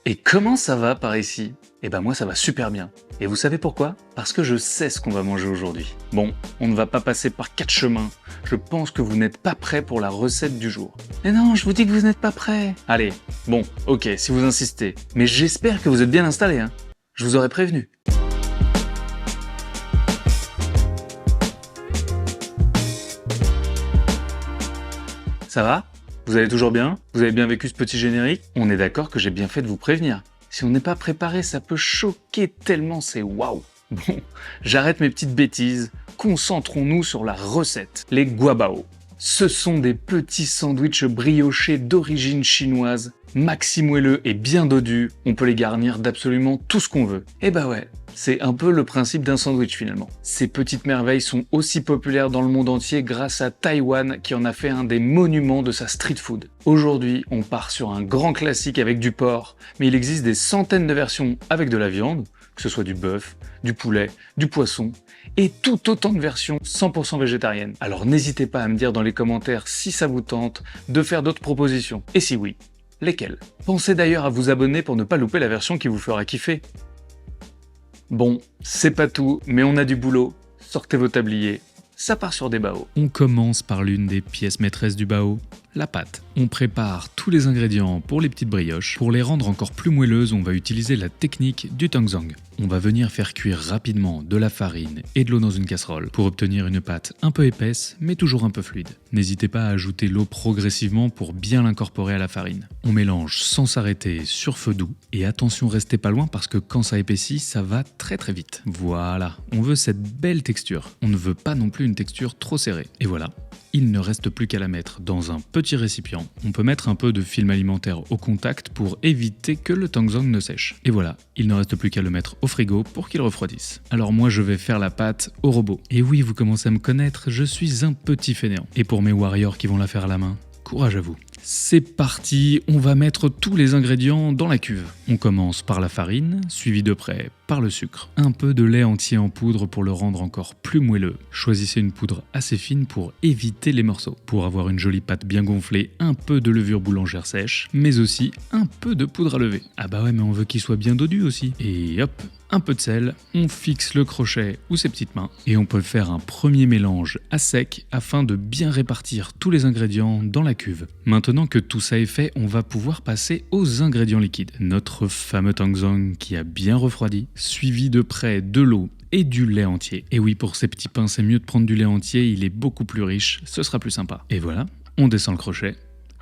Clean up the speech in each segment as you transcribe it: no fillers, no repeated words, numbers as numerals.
Et comment ça va par ici? Eh ben moi ça va super bien. Et vous savez pourquoi? Parce que je sais ce qu'on va manger aujourd'hui. Bon, on ne va pas passer par 4 chemins. Je pense que vous n'êtes pas prêts pour la recette du jour. Mais non, je vous dis que vous n'êtes pas prêts. Allez, bon, ok, si vous insistez. Mais j'espère que vous êtes bien installés, hein. Je vous aurais prévenu. Ça va? Vous allez toujours bien? Vous avez bien vécu ce petit générique? On est d'accord que j'ai bien fait de vous prévenir. Si on n'est pas préparé, ça peut choquer tellement c'est waouh! Bon, j'arrête mes petites bêtises, concentrons-nous sur la recette, les guabao. Ce sont des petits sandwichs briochés d'origine chinoise, maxi moelleux et bien dodus, on peut les garnir d'absolument tout ce qu'on veut. Et bah ouais, c'est un peu le principe d'un sandwich finalement. Ces petites merveilles sont aussi populaires dans le monde entier grâce à Taïwan qui en a fait un des monuments de sa street food. Aujourd'hui, on part sur un grand classique avec du porc, mais il existe des centaines de versions avec de la viande, que ce soit du bœuf, du poulet, du poisson, et tout autant de versions 100% végétariennes. Alors n'hésitez pas à me dire dans les commentaires si ça vous tente de faire d'autres propositions. Et si oui, lesquelles? Pensez d'ailleurs à vous abonner pour ne pas louper la version qui vous fera kiffer. Bon, c'est pas tout, mais on a du boulot. Sortez vos tabliers, ça part sur des baos. On commence par l'une des pièces maîtresses du bao, la pâte. On prépare tous les ingrédients pour les petites brioches. Pour les rendre encore plus moelleuses, on va utiliser la technique du tangzhong. On va venir faire cuire rapidement de la farine et de l'eau dans une casserole pour obtenir une pâte un peu épaisse mais toujours un peu fluide. N'hésitez pas à ajouter l'eau progressivement pour bien l'incorporer à la farine. On mélange sans s'arrêter sur feu doux et attention, restez pas loin parce que quand ça épaissit, ça va très vite. Voilà, on veut cette belle texture. On ne veut pas non plus une texture trop serrée. Et voilà. Il ne reste plus qu'à la mettre dans un petit récipient. On peut mettre un peu de film alimentaire au contact pour éviter que le tangzhong ne sèche. Et voilà, il ne reste plus qu'à le mettre au frigo pour qu'il refroidisse. Alors moi je vais faire la pâte au robot. Et oui, vous commencez à me connaître, je suis un petit fainéant. Et pour mes warriors qui vont la faire à la main, courage à vous. C'est parti, on va mettre tous les ingrédients dans la cuve. On commence par la farine, suivi de près par le sucre. Un peu de lait entier en poudre pour le rendre encore plus moelleux. Choisissez une poudre assez fine pour éviter les morceaux. Pour avoir une jolie pâte bien gonflée, un peu de levure boulangère sèche, mais aussi un peu de poudre à lever. Ah bah ouais, mais on veut qu'il soit bien dodu aussi. Et hop, un peu de sel, on fixe le crochet ou ses petites mains et on peut faire un premier mélange à sec afin de bien répartir tous les ingrédients dans la cuve. Maintenant que tout ça est fait, on va pouvoir passer aux ingrédients liquides. Notre fameux tangzhong qui a bien refroidi, suivi de près de l'eau et du lait entier. Et oui, pour ces petits pains, c'est mieux de prendre du lait entier, il est beaucoup plus riche, ce sera plus sympa. Et voilà, on descend le crochet.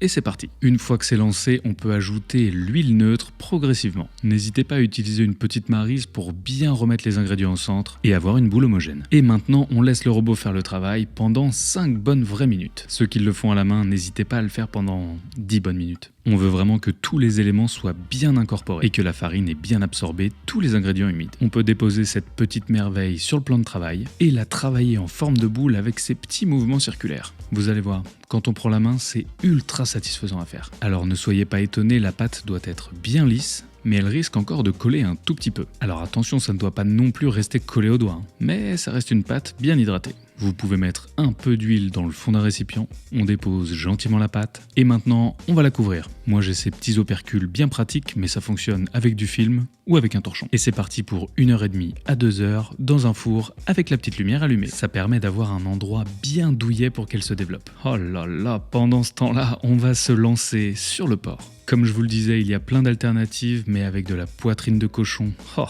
Et c'est parti. Une fois que c'est lancé, on peut ajouter l'huile neutre progressivement. N'hésitez pas à utiliser une petite maryse pour bien remettre les ingrédients au centre et avoir une boule homogène. Et maintenant, on laisse le robot faire le travail pendant 5 bonnes vraies minutes. Ceux qui le font à la main, n'hésitez pas à le faire pendant 10 bonnes minutes. On veut vraiment que tous les éléments soient bien incorporés et que la farine ait bien absorbé tous les ingrédients humides. On peut déposer cette petite merveille sur le plan de travail et la travailler en forme de boule avec ces petits mouvements circulaires. Vous allez voir, quand on prend la main, c'est ultra satisfaisant à faire. Alors ne soyez pas étonnés, la pâte doit être bien lisse, mais elle risque encore de coller un tout petit peu. Alors attention, ça ne doit pas non plus rester collé au doigt, mais ça reste une pâte bien hydratée. Vous pouvez mettre un peu d'huile dans le fond d'un récipient, on dépose gentiment la pâte, et maintenant on va la couvrir. Moi j'ai ces petits opercules bien pratiques, mais ça fonctionne avec du film ou avec un torchon. Et c'est parti pour 1h30 à 2h dans un four avec la petite lumière allumée. Ça permet d'avoir un endroit bien douillet pour qu'elle se développe. Oh là là, pendant ce temps-là, on va se lancer sur le porc. Comme je vous le disais, il y a plein d'alternatives, mais avec de la poitrine de cochon. Oh,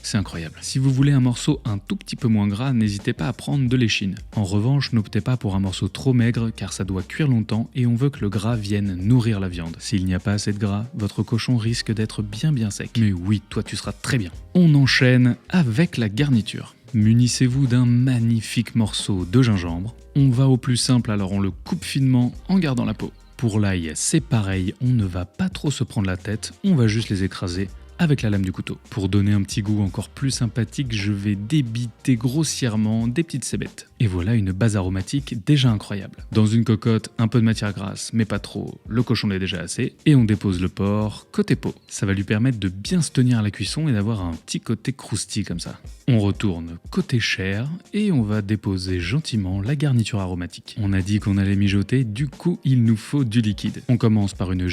c'est incroyable. Si vous voulez un morceau un tout petit peu moins gras, n'hésitez pas à prendre de l'échine. En revanche, n'optez pas pour un morceau trop maigre car ça doit cuire longtemps et on veut que le gras vienne nourrir la viande. S'il n'y a pas assez de gras, votre cochon risque d'être bien sec. Mais oui, toi tu seras très bien. On enchaîne avec la garniture. Munissez-vous d'un magnifique morceau de gingembre. On va au plus simple, alors on le coupe finement en gardant la peau. Pour l'ail, c'est pareil, on ne va pas trop se prendre la tête, on va juste les écraser avec la lame du couteau. Pour donner un petit goût encore plus sympathique, je vais débiter grossièrement des petites cébettes. Et voilà une base aromatique déjà incroyable. Dans une cocotte, un peu de matière grasse, mais pas trop, le cochon l'est déjà assez, et on dépose le porc côté peau. Ça va lui permettre de bien se tenir à la cuisson et d'avoir un petit côté croustillant comme ça. On retourne côté chair et on va déposer gentiment la garniture aromatique. On a dit qu'on allait mijoter, du coup il nous faut du liquide. On commence par une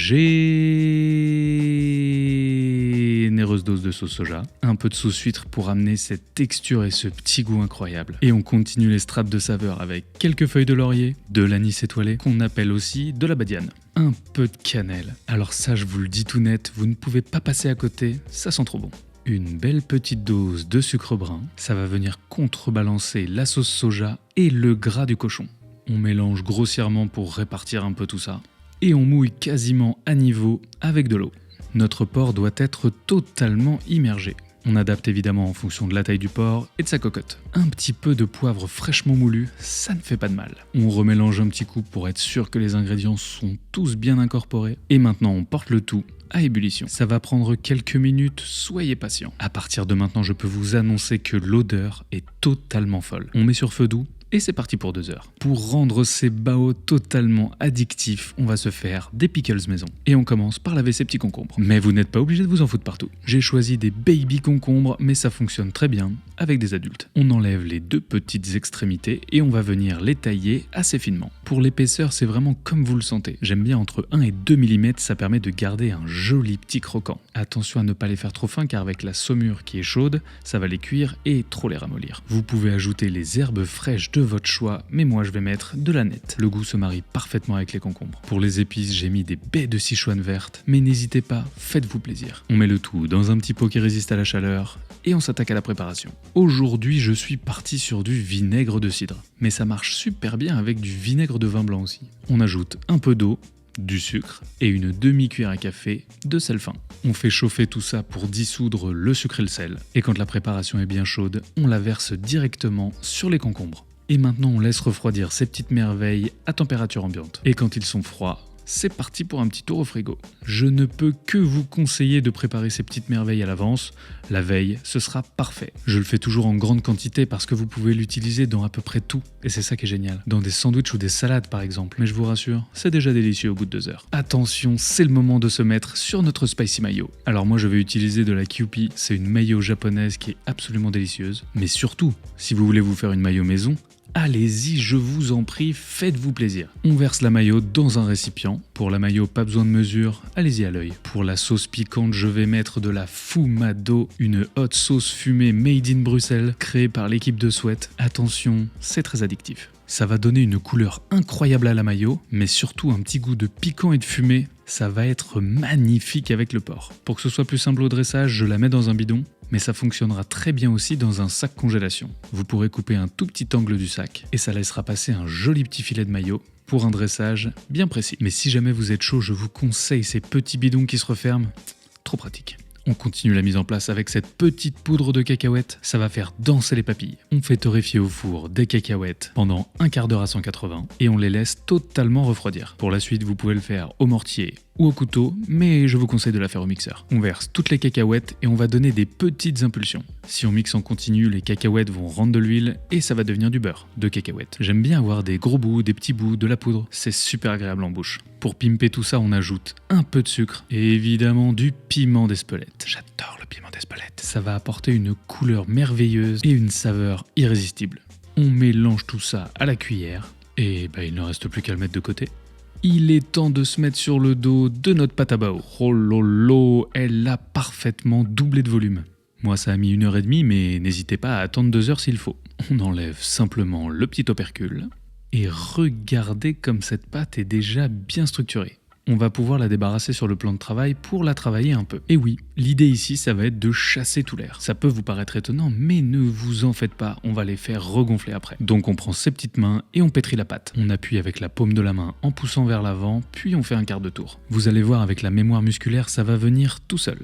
généreuse dose de sauce soja, un peu de sauce huître pour amener cette texture et ce petit goût incroyable. Et on continue les strates de saveur avec quelques feuilles de laurier, de l'anis étoilé, qu'on appelle aussi de la badiane. Un peu de cannelle. Alors ça, je vous le dis tout net, vous ne pouvez pas passer à côté, ça sent trop bon. Une belle petite dose de sucre brun, ça va venir contrebalancer la sauce soja et le gras du cochon. On mélange grossièrement pour répartir un peu tout ça. Et on mouille quasiment à niveau avec de l'eau. Notre porc doit être totalement immergé. On adapte évidemment en fonction de la taille du porc et de sa cocotte. Un petit peu de poivre fraîchement moulu, ça ne fait pas de mal. On remélange un petit coup pour être sûr que les ingrédients sont tous bien incorporés. Et maintenant on porte le tout à ébullition. Ça va prendre quelques minutes, soyez patient. À partir de maintenant, je peux vous annoncer que l'odeur est totalement folle. On met sur feu doux. Et c'est parti pour 2 heures. Pour rendre ces bao totalement addictifs, on va se faire des pickles maison. Et on commence par laver ces petits concombres. Mais vous n'êtes pas obligé de vous en foutre partout. J'ai choisi des baby concombres, mais ça fonctionne très bien avec des adultes. On enlève les 2 petites extrémités et on va venir les tailler assez finement. Pour l'épaisseur, c'est vraiment comme vous le sentez. J'aime bien entre 1 et 2 mm, ça permet de garder un joli petit croquant. Attention à ne pas les faire trop fins car avec la saumure qui est chaude, ça va les cuire et trop les ramollir. Vous pouvez ajouter les herbes fraîches de votre choix, mais moi je vais mettre de la nette. Le goût se marie parfaitement avec les concombres. Pour les épices, j'ai mis des baies de Sichuan vertes, mais n'hésitez pas, faites-vous plaisir. On met le tout dans un petit pot qui résiste à la chaleur et on s'attaque à la préparation. Aujourd'hui, je suis parti sur du vinaigre de cidre, mais ça marche super bien avec du vinaigre de vin blanc aussi. On ajoute un peu d'eau, du sucre et une demi-cuillère à café de sel fin. On fait chauffer tout ça pour dissoudre le sucre et le sel. Et quand la préparation est bien chaude, on la verse directement sur les concombres. Et maintenant, on laisse refroidir ces petites merveilles à température ambiante. Et quand ils sont froids, c'est parti pour un petit tour au frigo. Je ne peux que vous conseiller de préparer ces petites merveilles à l'avance. La veille, ce sera parfait. Je le fais toujours en grande quantité parce que vous pouvez l'utiliser dans à peu près tout. Et c'est ça qui est génial. Dans des sandwichs ou des salades par exemple. Mais je vous rassure, c'est déjà délicieux au bout de 2 heures. Attention, c'est le moment de se mettre sur notre spicy mayo. Alors moi je vais utiliser de la Kewpie. C'est une mayo japonaise qui est absolument délicieuse. Mais surtout, si vous voulez vous faire une mayo maison, allez-y, je vous en prie, faites-vous plaisir. On verse la mayo dans un récipient. Pour la mayo, pas besoin de mesure, allez-y à l'œil. Pour la sauce piquante, je vais mettre de la Fumado, une hot sauce fumée made in Bruxelles, créée par l'équipe de Sweat. Attention, c'est très addictif. Ça va donner une couleur incroyable à la mayo, mais surtout un petit goût de piquant et de fumée. Ça va être magnifique avec le porc. Pour que ce soit plus simple au dressage, je la mets dans un bidon, mais ça fonctionnera très bien aussi dans un sac congélation. Vous pourrez couper un tout petit angle du sac et ça laissera passer un joli petit filet de mayo pour un dressage bien précis. Mais si jamais vous êtes chaud, je vous conseille ces petits bidons qui se referment. Trop pratique. On continue la mise en place avec cette petite poudre de cacahuètes, ça va faire danser les papilles. On fait torréfier au four des cacahuètes pendant un quart d'heure à 180 et on les laisse totalement refroidir. Pour la suite, vous pouvez le faire au mortier ou au couteau, mais je vous conseille de la faire au mixeur. On verse toutes les cacahuètes et on va donner des petites impulsions. Si on mixe en continu, les cacahuètes vont rendre de l'huile et ça va devenir du beurre de cacahuètes. J'aime bien avoir des gros bouts, des petits bouts, de la poudre, c'est super agréable en bouche. Pour pimper tout ça, on ajoute un peu de sucre et évidemment du piment d'Espelette. J'adore le piment d'Espelette. Ça va apporter une couleur merveilleuse et une saveur irrésistible. On mélange tout ça à la cuillère et il ne reste plus qu'à le mettre de côté. Il est temps de se mettre sur le dos de notre pâte à bao. Oh lolo, elle a parfaitement doublé de volume. Moi ça a mis 1h30, mais n'hésitez pas à attendre 2 heures s'il faut. On enlève simplement le petit opercule. Et regardez comme cette pâte est déjà bien structurée. On va pouvoir la débarrasser sur le plan de travail pour la travailler un peu. Et oui, l'idée ici, ça va être de chasser tout l'air. Ça peut vous paraître étonnant, mais ne vous en faites pas, on va les faire regonfler après. Donc on prend ses petites mains et on pétrit la pâte. On appuie avec la paume de la main en poussant vers l'avant, puis on fait un quart de tour. Vous allez voir avec la mémoire musculaire, ça va venir tout seul.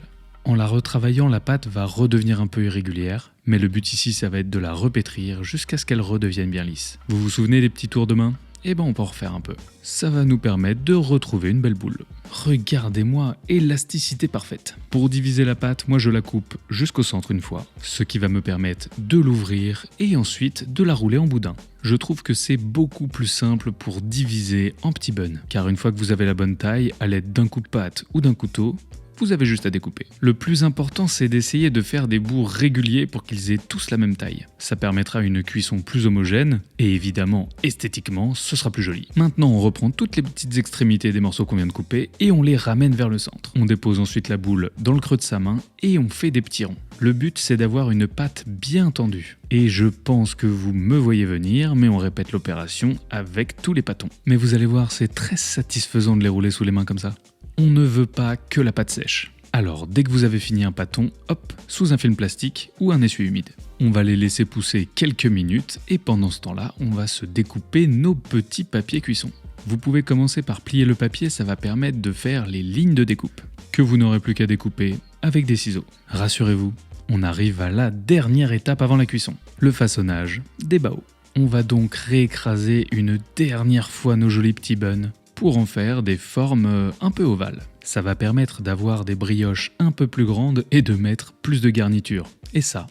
En la retravaillant, la pâte va redevenir un peu irrégulière, mais le but ici, ça va être de la repétrir jusqu'à ce qu'elle redevienne bien lisse. Vous vous souvenez des petits tours de main ? Eh ben on peut en refaire un peu. Ça va nous permettre de retrouver une belle boule. Regardez-moi, élasticité parfaite. Pour diviser la pâte, moi je la coupe jusqu'au centre une fois, ce qui va me permettre de l'ouvrir et ensuite de la rouler en boudin. Je trouve que c'est beaucoup plus simple pour diviser en petits buns, car une fois que vous avez la bonne taille, à l'aide d'un coup de pâte ou d'un couteau, vous avez juste à découper. Le plus important, c'est d'essayer de faire des bouts réguliers pour qu'ils aient tous la même taille. Ça permettra une cuisson plus homogène et évidemment, esthétiquement, ce sera plus joli. Maintenant, on reprend toutes les petites extrémités des morceaux qu'on vient de couper et on les ramène vers le centre. On dépose ensuite la boule dans le creux de sa main et on fait des petits ronds. Le but, c'est d'avoir une pâte bien tendue. Et je pense que vous me voyez venir, mais on répète l'opération avec tous les pâtons. Mais vous allez voir, c'est très satisfaisant de les rouler sous les mains comme ça. On ne veut pas que la pâte sèche. Alors, dès que vous avez fini un pâton, hop, sous un film plastique ou un essuie humide. On va les laisser pousser quelques minutes et pendant ce temps-là, on va se découper nos petits papiers cuisson. Vous pouvez commencer par plier le papier, ça va permettre de faire les lignes de découpe, que vous n'aurez plus qu'à découper avec des ciseaux. Rassurez-vous, on arrive à la dernière étape avant la cuisson, le façonnage des baos. On va donc réécraser une dernière fois nos jolis petits buns pour en faire des formes un peu ovales. Ça va permettre d'avoir des brioches un peu plus grandes et de mettre plus de garniture. Et ça,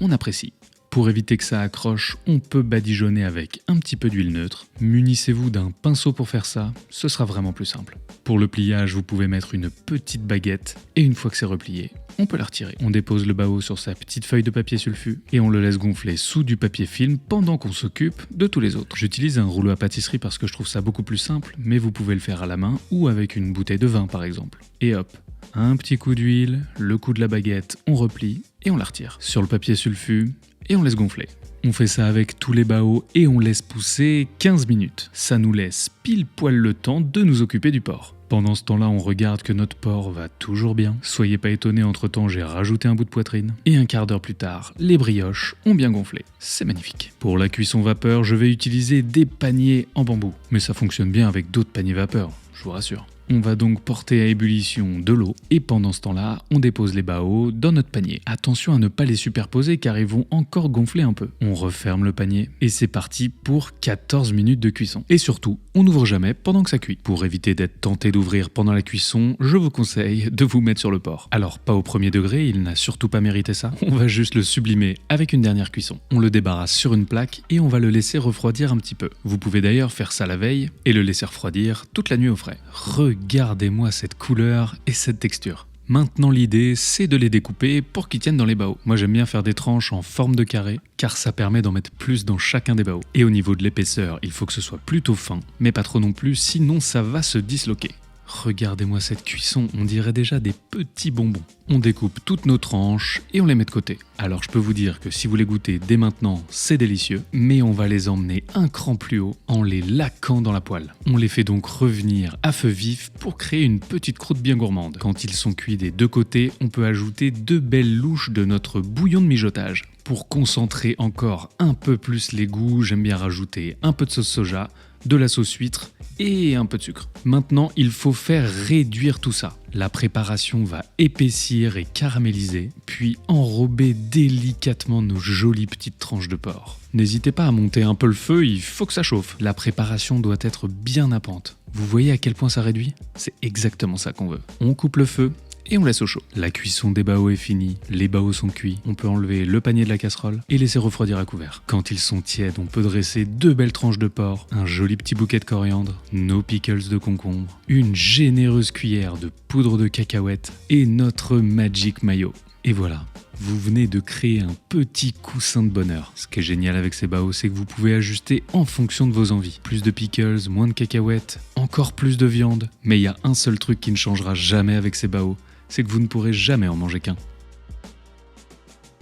on apprécie. Pour éviter que ça accroche, on peut badigeonner avec un petit peu d'huile neutre. Munissez-vous d'un pinceau pour faire ça, ce sera vraiment plus simple. Pour le pliage, vous pouvez mettre une petite baguette et une fois que c'est replié, on peut la retirer. On dépose le bao sur sa petite feuille de papier sulfu et on le laisse gonfler sous du papier film pendant qu'on s'occupe de tous les autres. J'utilise un rouleau à pâtisserie parce que je trouve ça beaucoup plus simple, mais vous pouvez le faire à la main ou avec une bouteille de vin par exemple. Et hop, un petit coup d'huile, le coup de la baguette, on replie et on la retire. Sur le papier sulfu, et on laisse gonfler. On fait ça avec tous les baos et on laisse pousser 15 minutes. Ça nous laisse pile poil le temps de nous occuper du porc. Pendant ce temps-là, on regarde que notre porc va toujours bien. Soyez pas étonnés, entre-temps, j'ai rajouté un bout de poitrine. Et un quart d'heure plus tard, les brioches ont bien gonflé. C'est magnifique. Pour la cuisson vapeur, je vais utiliser des paniers en bambou. Mais ça fonctionne bien avec d'autres paniers vapeur, je vous rassure. On va donc porter à ébullition de l'eau et pendant ce temps-là, on dépose les baos dans notre panier. Attention à ne pas les superposer car ils vont encore gonfler un peu. On referme le panier et c'est parti pour 14 minutes de cuisson. Et surtout, on n'ouvre jamais pendant que ça cuit. Pour éviter d'être tenté d'ouvrir pendant la cuisson, je vous conseille de vous mettre sur le porc. Alors pas au premier degré, il n'a surtout pas mérité ça. On va juste le sublimer avec une dernière cuisson. On le débarrasse sur une plaque et on va le laisser refroidir un petit peu. Vous pouvez d'ailleurs faire ça la veille et le laisser refroidir toute la nuit au frais. Regardez-moi cette couleur et cette texture. Maintenant l'idée c'est de les découper pour qu'ils tiennent dans les baos. Moi j'aime bien faire des tranches en forme de carré car ça permet d'en mettre plus dans chacun des baos. Et au niveau de l'épaisseur, il faut que ce soit plutôt fin, mais pas trop non plus, sinon ça va se disloquer. Regardez-moi cette cuisson, on dirait déjà des petits bonbons. On découpe toutes nos tranches et on les met de côté. Alors je peux vous dire que si vous les goûtez dès maintenant, c'est délicieux, mais on va les emmener un cran plus haut en les laquant dans la poêle. On les fait donc revenir à feu vif pour créer une petite croûte bien gourmande. Quand ils sont cuits des deux côtés, on peut ajouter 2 belles louches de notre bouillon de mijotage. Pour concentrer encore un peu plus les goûts, j'aime bien rajouter un peu de sauce soja, de la sauce huître et un peu de sucre. Maintenant, il faut faire réduire tout ça. La préparation va épaissir et caraméliser, puis enrober délicatement nos jolies petites tranches de porc. N'hésitez pas à monter un peu le feu, il faut que ça chauffe. La préparation doit être bien à pente. Vous voyez à quel point ça réduit ? C'est exactement ça qu'on veut. On coupe le feu et on laisse au chaud. La cuisson des baos est finie, les baos sont cuits, on peut enlever le panier de la casserole et laisser refroidir à couvert. Quand ils sont tièdes, on peut dresser 2 belles tranches de porc, un joli petit bouquet de coriandre, nos pickles de concombre, une généreuse cuillère de poudre de cacahuètes et notre magic mayo. Et voilà, vous venez de créer un petit coussin de bonheur. Ce qui est génial avec ces baos, c'est que vous pouvez ajuster en fonction de vos envies. Plus de pickles, moins de cacahuètes, encore plus de viande. Mais il y a un seul truc qui ne changera jamais avec ces baos, c'est que vous ne pourrez jamais en manger qu'un.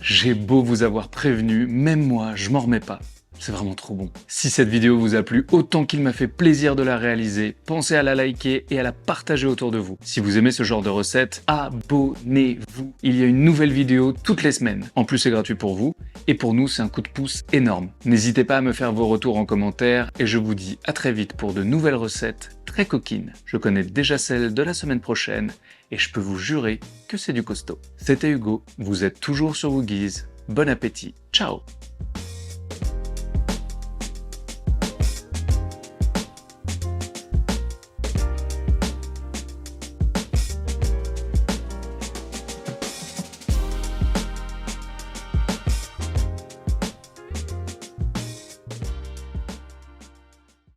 J'ai beau vous avoir prévenu, même moi, je m'en remets pas. C'est vraiment trop bon. Si cette vidéo vous a plu autant qu'il m'a fait plaisir de la réaliser, pensez à la liker et à la partager autour de vous. Si vous aimez ce genre de recettes, abonnez-vous. Il y a une nouvelle vidéo toutes les semaines. En plus, c'est gratuit pour vous. Et pour nous, c'est un coup de pouce énorme. N'hésitez pas à me faire vos retours en commentaire et je vous dis à très vite pour de nouvelles recettes très coquines. Je connais déjà celle de la semaine prochaine et je peux vous jurer que c'est du costaud. C'était Hugo, vous êtes toujours sur Woogies. Bon appétit, ciao!